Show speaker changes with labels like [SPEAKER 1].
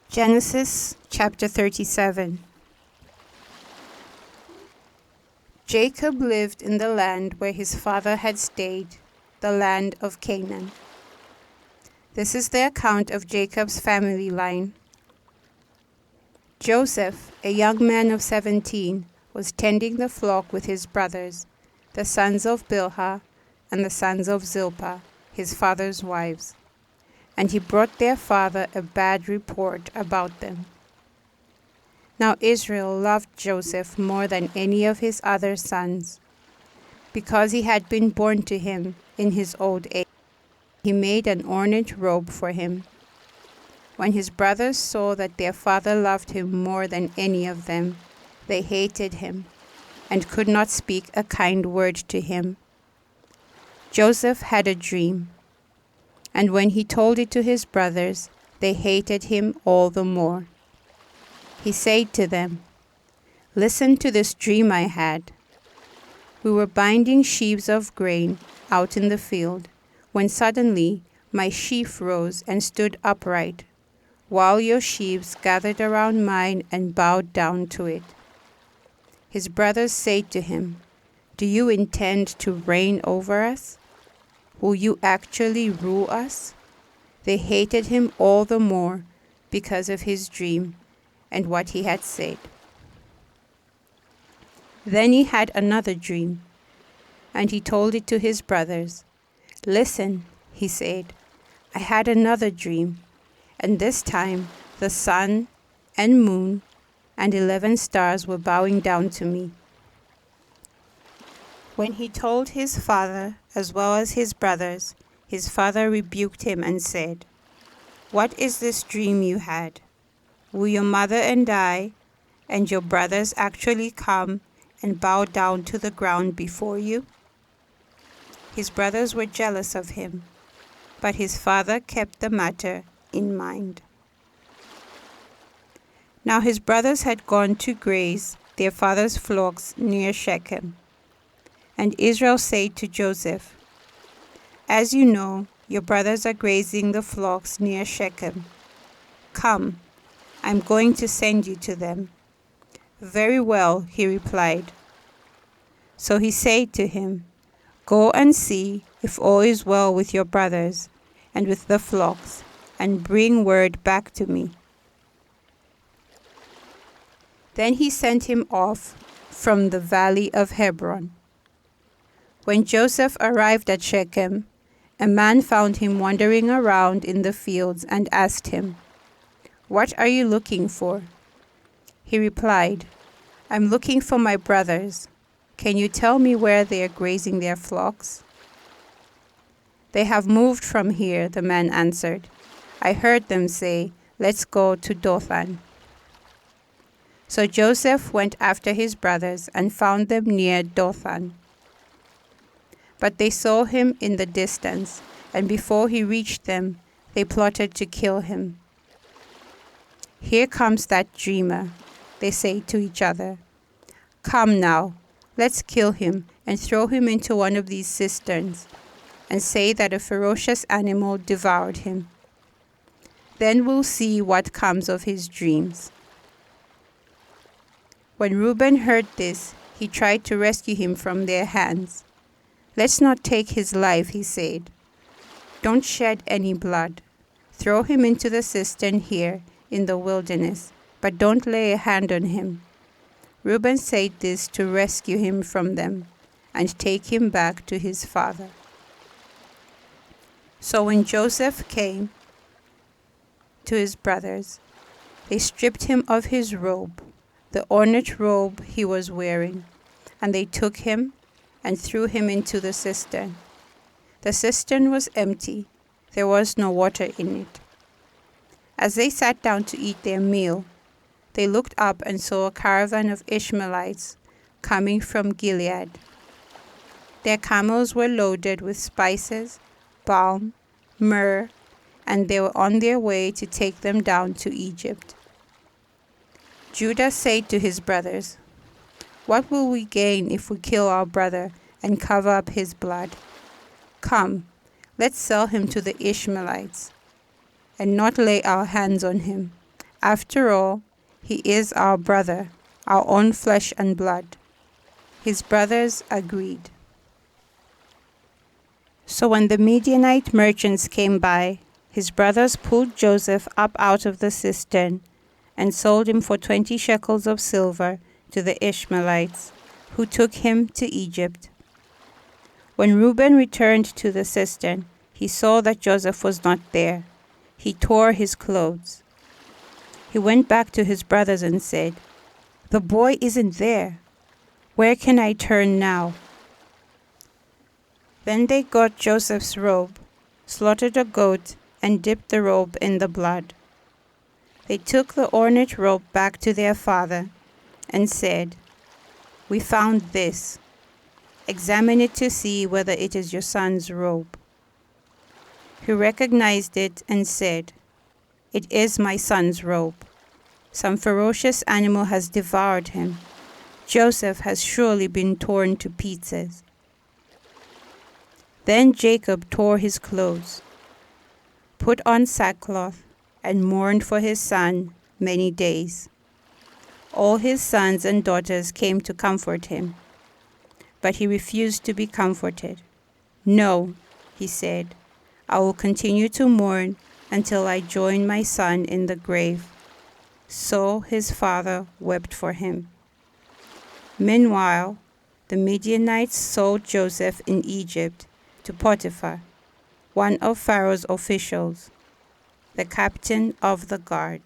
[SPEAKER 1] Genesis chapter 37. Jacob lived in the land where his father had stayed, the land of Canaan. This is the account of Jacob's family line. Joseph, a young man of 17, was tending the flock with his brothers, the sons of Bilhah and the sons of Zilpah, his father's wives. And he brought their father a bad report about them. Now Israel loved Joseph more than any of his other sons, because he had been born to him in his old age. He made an ornate robe for him. When his brothers saw that their father loved him more than any of them, they hated him and could not speak a kind word to him. Joseph had a dream, and when he told it to his brothers, they hated him all the more. He said to them, "Listen to this dream I had. We were binding sheaves of grain out in the field, when suddenly my sheaf rose and stood upright, while your sheaves gathered around mine and bowed down to it." His brothers said to him, "Do you intend to reign over us? Will you actually rule us?" They hated him all the more because of his dream and what he had said. Then he had another dream, and he told it to his brothers. "Listen," he said, "I had another dream, and this time the sun and moon and 11 stars were bowing down to me." When he told his father as well as his brothers, his father rebuked him and said, "What is this dream you had? Will your mother and I and your brothers actually come and bow down to the ground before you?" His brothers were jealous of him, but his father kept the matter in mind. Now his brothers had gone to graze their father's flocks near Shechem. And Israel said to Joseph, "As you know, your brothers are grazing the flocks near Shechem. Come, I'm going to send you to them." "Very well," he replied. So he said to him, "Go and see if all is well with your brothers and with the flocks, and bring word back to me." Then he sent him off from the valley of Hebron. When Joseph arrived at Shechem, a man found him wandering around in the fields and asked him, "What are you looking for?" He replied, "I'm looking for my brothers. Can you tell me where they are grazing their flocks?" "They have moved from here," the man answered. "I heard them say, 'Let's go to Dothan.'" So Joseph went after his brothers and found them near Dothan. But they saw him in the distance, and before he reached them, they plotted to kill him. "Here comes that dreamer," they said to each other. "Come now, let's kill him and throw him into one of these cisterns, and say that a ferocious animal devoured him. Then we'll see what comes of his dreams." When Reuben heard this, he tried to rescue him from their hands. "Let's not take his life," he said. "Don't shed any blood. Throw him into the cistern here in the wilderness, but don't lay a hand on him." Reuben said this to rescue him from them and take him back to his father. So when Joseph came to his brothers, they stripped him of his robe, the ornate robe he was wearing, and they took him and threw him into the cistern. The cistern was empty. There was no water in it. As they sat down to eat their meal, they looked up and saw a caravan of Ishmaelites coming from Gilead. Their camels were loaded with spices, balm, myrrh, and they were on their way to take them down to Egypt. Judah said to his brothers, "What will we gain if we kill our brother and cover up his blood? Come, let's sell him to the Ishmaelites and not lay our hands on him, After all, he is our brother, our own flesh and blood." His brothers agreed. So when the Midianite merchants came by, his brothers pulled Joseph up out of the cistern and sold him for 20 shekels of silver to the Ishmaelites, who took him to Egypt. When Reuben returned to the cistern, he saw that Joseph was not there. He tore his clothes. He went back to his brothers and said, "The boy isn't there. Where can I turn now?" Then they got Joseph's robe, slaughtered a goat, and dipped the robe in the blood. They took the ornate robe back to their father and said, "We found this. Examine it to see whether it is your son's robe." He recognized it and said, "It is my son's robe. Some ferocious animal has devoured him. Joseph has surely been torn to pieces." Then Jacob tore his clothes, put on sackcloth, and mourned for his son many days. All his sons and daughters came to comfort him, but he refused to be comforted. "No," he said, "I will continue to mourn until I join my son in the grave." So his father wept for him. Meanwhile, the Midianites sold Joseph in Egypt to Potiphar, one of Pharaoh's officials, the captain of the guard.